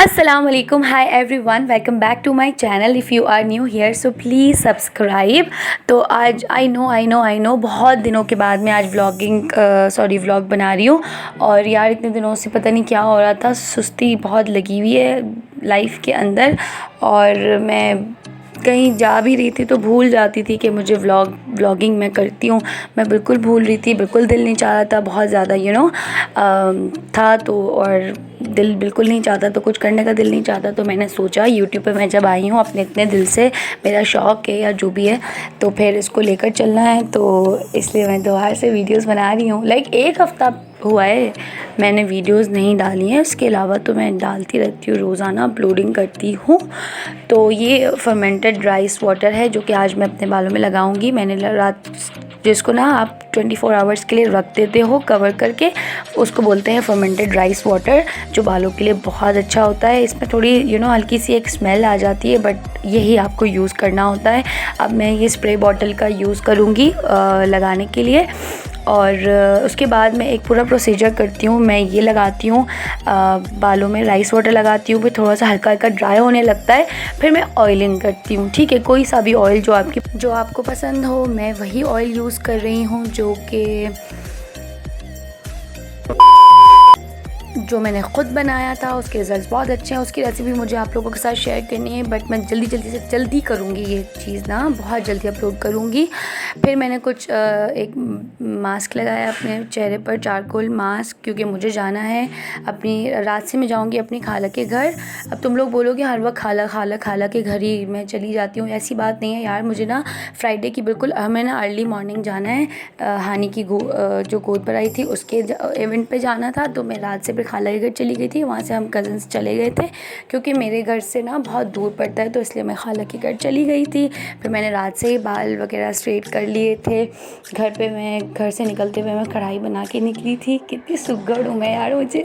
Assalamu alaikum, hi everyone, welcome back to my channel. If you are new here so please subscribe. तो आज I know बहुत दिनों के बाद मैं आज व्लॉग बना रही हूँ। और यार इतने दिनों से पता नहीं क्या हो रहा था, सुस्ती बहुत लगी हुई है लाइफ के अंदर। और मैं कहीं जा भी रही थी तो भूल जाती थी कि मुझे व्लॉगिंग मैं करती हूँ। मैं बिल्कुल भूल रही थी, बिल्कुल दिल नहीं चाह रहा था, बहुत ज़्यादा था तो। और दिल बिल्कुल नहीं चाहता तो कुछ करने का दिल नहीं चाहता, तो मैंने सोचा यूट्यूब पे मैं जब आई हूँ अपने इतने दिल से, मेरा शौक़ है या जो भी है, तो फिर इसको लेकर चलना है। तो इसलिए मैं दोबारा से वीडियोस बना रही हूँ। एक हफ़्ता हुआ है मैंने वीडियोस नहीं डाली हैं, उसके अलावा तो मैं डालती रहती हूँ, रोज़ाना अपलोडिंग करती हूँ। तो ये फर्मेंटेड राइस वाटर है जो कि आज मैं अपने बालों में लगाऊंगी। मैंने रात, जिसको ना आप 24 आवर्स के लिए रख देते हो कवर करके, उसको बोलते हैं फर्मेंटेड राइस वाटर, जो बालों के लिए बहुत अच्छा होता है। इसमें थोड़ी हल्की सी एक स्मेल आ जाती है, बट यही आपको यूज़ करना होता है। अब मैं ये स्प्रे बॉटल का यूज़ करूँगी लगाने के लिए। और उसके बाद मैं एक पूरा प्रोसीजर करती हूँ। मैं ये लगाती हूँ बालों में, राइस वाटर लगाती हूँ, फिर थोड़ा सा हल्का हल्का ड्राई होने लगता है, फिर मैं ऑयलिंग करती हूँ। ठीक है, कोई सा भी ऑयल जो आपको पसंद हो, मैं वही ऑयल यूज़ कर रही हूँ जो मैंने ख़ुद बनाया था। उसके रिज़ल्ट बहुत अच्छे हैं। उसकी रेसिपी मुझे आप लोगों के साथ शेयर करनी है, बट मैं जल्दी करूँगी ये चीज़ ना, बहुत जल्दी अपलोड करूँगी। फिर मैंने एक मास्क लगाया अपने चेहरे पर, चारकोल मास्क, क्योंकि मुझे जाना है रात से मैं जाऊँगी अपनी खाला के घर। अब तुम लोग बोलोगे हर वक्त खाला के घर ही मैं चली जाती हूँ, ऐसी बात नहीं है यार। मुझे ना फ्राइडे की बिल्कुल हमें ना अर्ली मॉर्निंग जाना है। हानी की जो गोद पर आई थी उसके इवेंट पे जाना था, तो मैं रात से फिर खाला के घर चली गई थी। वहाँ से हम कज़न्स चले गए थे, क्योंकि मेरे घर से ना बहुत दूर पड़ता है, तो इसलिए मैं खाला के घर चली गई थी। फिर मैंने रात से ही बाल वगैरह स्ट्रेट कर लिए थे। घर से निकलते हुए मैं कढ़ाई बना के निकली थी। कितनी सुगड़ हूँ मैं यार, मुझे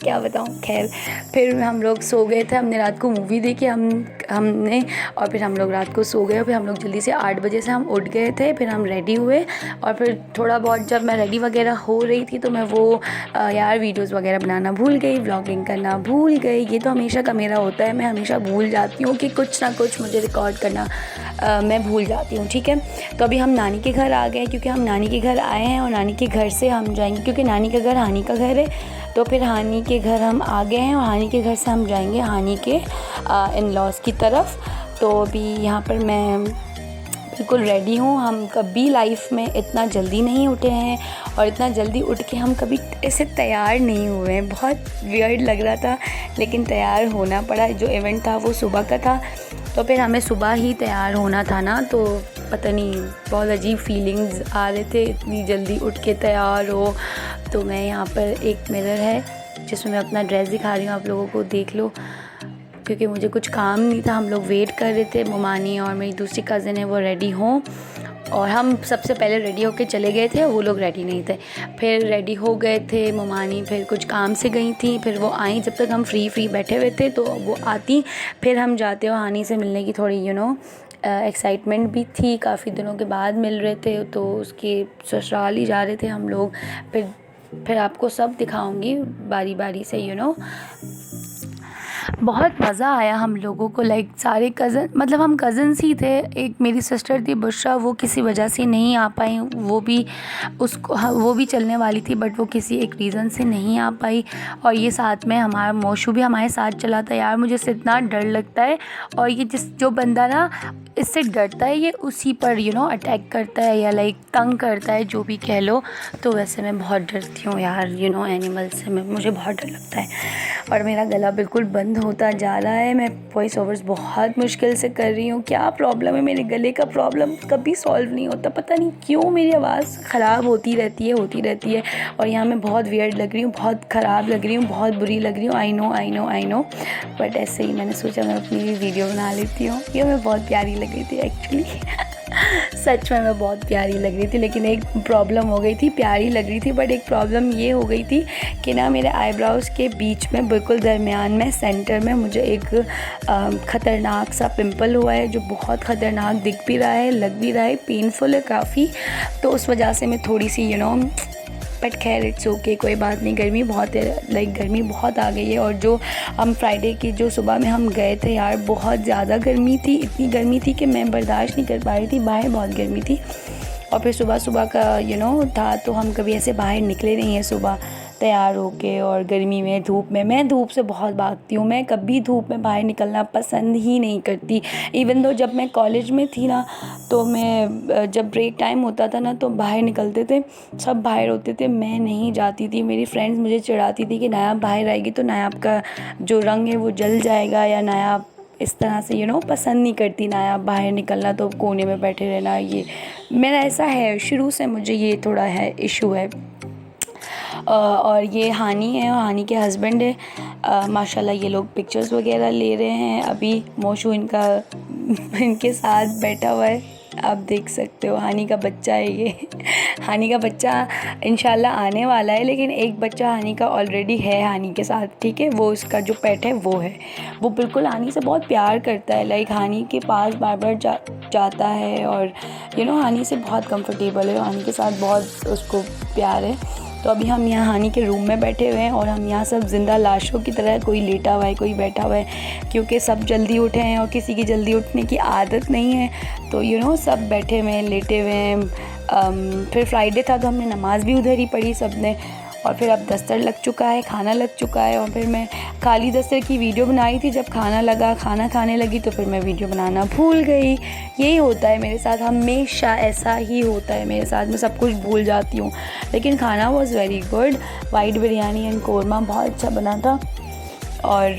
क्या बताऊँ। खैर, फिर हम लोग सो गए थे। हमने रात को मूवी देखी हमने और फिर हम लोग रात को सो गए। फिर हम लोग जल्दी से 8 बजे से हम उठ गए थे। फिर हम रेडी हुए, और फिर थोड़ा बहुत जब मैं रेडी वगैरह हो रही थी तो मैं यार वीडियोस वगैरह बनाना भूल गई, व्लॉगिंग करना भूल गई। ये तो हमेशा का मेरा होता है, मैं हमेशा भूल जाती हूँ कि कुछ ना कुछ मुझे रिकॉर्ड करना मैं भूल जाती हूँ। ठीक है, तो अभी हम नानी के घर आ गए, क्योंकि हम नानी के घर आए हैं और नानी के घर से हम जाएंगे, क्योंकि नानी का घर हानी का घर है। तो फिर हानी के घर हम आ गए हैं और हानी के घर से हम जाएंगे हानी के इन लॉज की तरफ। तो अभी यहाँ पर मैं बिल्कुल रेडी हूँ। हम कभी लाइफ में इतना जल्दी नहीं उठे हैं, और इतना जल्दी उठ के हम कभी ऐसे तैयार नहीं हुए हैं। बहुत वियर्ड लग रहा था, लेकिन तैयार होना पड़ा। जो इवेंट था वो सुबह का था, तो फिर हमें सुबह ही तैयार होना था ना, तो पता नहीं बहुत अजीब फीलिंग्स आ रहे थे, इतनी जल्दी उठ के तैयार हो। तो मैं यहाँ पर एक मिरर है जिसमें मैं अपना ड्रेस दिखा रही हूँ, आप लोगों को देख लो, क्योंकि मुझे कुछ काम नहीं था। हम लोग वेट कर रहे थे, मोमानी और मेरी दूसरी कज़न है वो रेडी हों, और हम सबसे पहले रेडी होके चले गए थे, वो लोग रेडी नहीं थे। फिर रेडी हो गए थे मोमानी, फिर कुछ काम से गई थी, फिर वो आई। जब तक हम फ्री बैठे हुए थे तो वो आती, फिर हम जाते हो हानी से मिलने की थोड़ी एक्साइटमेंट भी थी, काफ़ी दिनों के बाद मिल रहे थे, तो उसके ससुराल ही जा रहे थे हम लोग। फिर आपको सब दिखाऊंगी बारी बारी से। बहुत मज़ा आया हम लोगों को। सारे कज़न, मतलब हम कज़न्स ही थे। एक मेरी सिस्टर थी बुशरा, वो किसी वजह से नहीं आ पाई, वो भी चलने वाली थी, बट वो किसी एक रीज़न से नहीं आ पाई। और ये साथ में हमारा मोशू भी हमारे साथ चला था। यार मुझे इससे इतना डर लगता है, और ये जो बंदा ना इससे डरता है, ये उसी पर अटैक करता है या तंग करता है, जो भी कह लो। तो वैसे मैं बहुत डरती हूँ यार एनिमल से, मुझे बहुत डर लगता है। और मेरा गला बिल्कुल बंद होता जा रहा है। मैं वॉइस ओवर्स बहुत मुश्किल से कर रही हूँ। क्या प्रॉब्लम है, मेरे गले का प्रॉब्लम कभी सॉल्व नहीं होता। पता नहीं क्यों मेरी आवाज़ ख़राब होती रहती है। और यहाँ मैं बहुत वियर्ड लग रही हूँ, बहुत ख़राब लग रही हूँ, बहुत बुरी लग रही हूँ। आई नो, बट ऐसे ही मैंने सोचा मैं अपनी वीडियो बना लेती हूँ। ये मैं बहुत प्यारी लग रही थी एक्चुअली सच में मैं बहुत प्यारी लग रही थी, लेकिन एक प्रॉब्लम हो गई थी। प्यारी लग रही थी, बट एक प्रॉब्लम ये हो गई थी कि ना मेरे आईब्रोज़ के बीच में बिल्कुल दरमियान में सेंटर में मुझे एक ख़तरनाक सा पिंपल हुआ है, जो बहुत ख़तरनाक दिख भी रहा है, लग भी रहा है, पेनफुल है काफ़ी। तो उस वजह से मैं थोड़ी सी बट खैर इट्स ओके, कोई बात नहीं। गर्मी बहुत है, लाइक गर्मी बहुत आ गई है। और जो हम फ्राइडे की जो सुबह में हम गए थे यार, बहुत ज़्यादा गर्मी थी, इतनी गर्मी थी कि मैं बर्दाश्त नहीं कर पा रही थी, बाहर बहुत गर्मी थी। और फिर सुबह सुबह का था, तो हम कभी ऐसे बाहर निकले नहीं हैं सुबह तैयार होके, और गर्मी में धूप में। मैं धूप से बहुत भागती हूँ, मैं कभी धूप में बाहर निकलना पसंद ही नहीं करती। इवन दो जब मैं कॉलेज में थी ना, तो मैं जब ब्रेक टाइम होता था ना, तो बाहर निकलते थे, सब बाहर होते थे, मैं नहीं जाती थी। मेरी फ्रेंड्स मुझे चिढ़ाती थी कि नायाब बाहर आएगी तो नायाब का जो रंग है वो जल जाएगा, या नायाब इस तरह से पसंद नहीं करती नायाब बाहर निकलना, तो कोने में बैठे रहना। ये मेरा ऐसा है शुरू से, मुझे ये थोड़ा है इशू है। और ये हानी है, हानी के हस्बैंड है। माशाल्लाह ये लोग पिक्चर्स वगैरह ले रहे हैं। अभी मोशू इनके साथ बैठा हुआ है, आप देख सकते हो। हानी का बच्चा है ये। हानी का बच्चा इंशाल्लाह आने वाला है, लेकिन एक बच्चा हानी का ऑलरेडी है हानी के साथ, ठीक है। वो उसका जो पेट है वो है, वो बिल्कुल हानी से बहुत प्यार करता है, लाइक हानी के पास बार बार जाता है, और हानी से बहुत कंफर्टेबल है, हानी के साथ बहुत उसको प्यार है। तो अभी हम यहाँ हानी के रूम में बैठे हुए हैं, और हम यहाँ सब ज़िंदा लाशों की तरह, कोई लेटा हुआ है, कोई बैठा हुआ है, क्योंकि सब जल्दी उठे हैं और किसी की जल्दी उठने की आदत नहीं है। तो सब बैठे हुए हैं, लेटे हुए हैं। फिर फ्राइडे था तो हमने नमाज़ भी उधर ही पढ़ी सब ने। और फिर अब दस्तर लग चुका है, खाना लग चुका है। और फिर मैं खाली दस्तर की वीडियो बनाई थी, जब खाना लगा, खाना खाने लगी, तो फिर मैं वीडियो बनाना भूल गई। यही होता है मेरे साथ, हमेशा ऐसा ही होता है मेरे साथ, मैं सब कुछ भूल जाती हूँ। लेकिन खाना was very good, white biryani and korma बहुत अच्छा बना था। और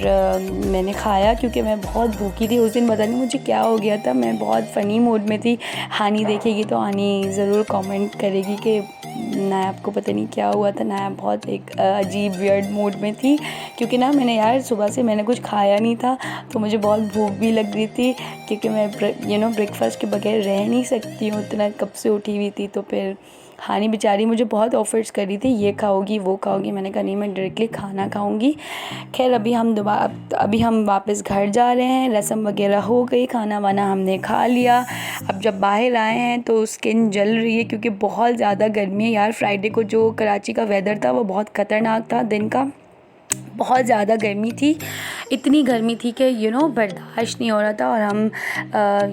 मैंने खाया क्योंकि मैं बहुत भूखी थी उस दिन। पता नहीं मुझे क्या हो गया था, मैं बहुत फ़नी मूड में थी। हानी देखेगी तो हानी ज़रूर कमेंट करेगी कि नायाब को पता नहीं क्या हुआ था। नायाब बहुत एक अजीब वियर्ड मूड में थी, क्योंकि ना मैंने यार सुबह से मैंने कुछ खाया नहीं था, तो मुझे बहुत भूख भी लग रही थी, क्योंकि मैं ब्रेकफास्ट के बगैर रह नहीं सकती हूँ, इतना कब से उठी हुई थी। तो फिर हानी बेचारी मुझे बहुत ऑफ़र्स कर रही थी, ये खाओगी वो खाओगी, मैंने कहा नहीं, मैं डायरेक्टली खाना खाऊंगी। खैर अभी हम वापस घर जा रहे हैं, रस्म वगैरह हो गई, खाना वाना हमने खा लिया। अब जब बाहर आए हैं तो स्किन जल रही है, क्योंकि बहुत ज़्यादा गर्मी है यार। फ्राइडे को जो कराची का वेदर था वो बहुत ख़तरनाक था, दिन का बहुत ज़्यादा गर्मी थी, इतनी गर्मी थी कि बर्दाश्त नहीं हो रहा था। और हम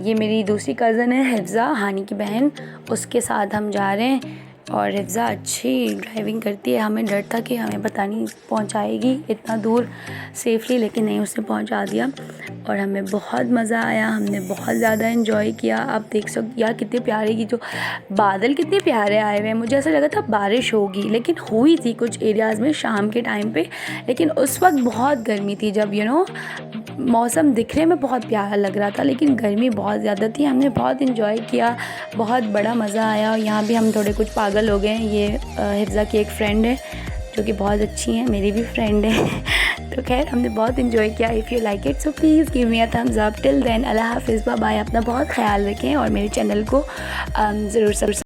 ये मेरी दूसरी कज़न है हिफ्ज़ा, हानी की बहन, उसके साथ हम जा रहे हैं। और हिफ्ज़ा अच्छी ड्राइविंग करती है, हमें डर था कि हमें पता नहीं पहुंचाएगी इतना दूर सेफली, लेकिन नहीं, उसने पहुंचा दिया। और हमें बहुत मज़ा आया, हमने बहुत ज़्यादा एंजॉय किया। आप देख सकते यार कितने प्यारे की जो बादल कितने प्यारे आए हुए हैं। मुझे ऐसा लगा था बारिश होगी, लेकिन हुई थी कुछ एरियाज़ में शाम के टाइम पे, लेकिन उस वक्त बहुत गर्मी थी। जब मौसम दिखने में बहुत प्यारा लग रहा था, लेकिन गर्मी बहुत ज़्यादा थी। हमने बहुत एंजॉय किया, बहुत बड़ा मज़ा आया। और यहाँ भी हम थोड़े कुछ पागल हो गए हैं। ये हिफ्ज़ा की एक फ़्रेंड है जो कि बहुत अच्छी है, मेरी भी फ्रेंड है। तो खैर हमने बहुत इन्जॉय किया। If you like it so please give me a thumbs up. Till then अल्लाह हाफ़िज़, बाय बाय। अपना बहुत ख्याल रखें और मेरे चैनल को ज़रूर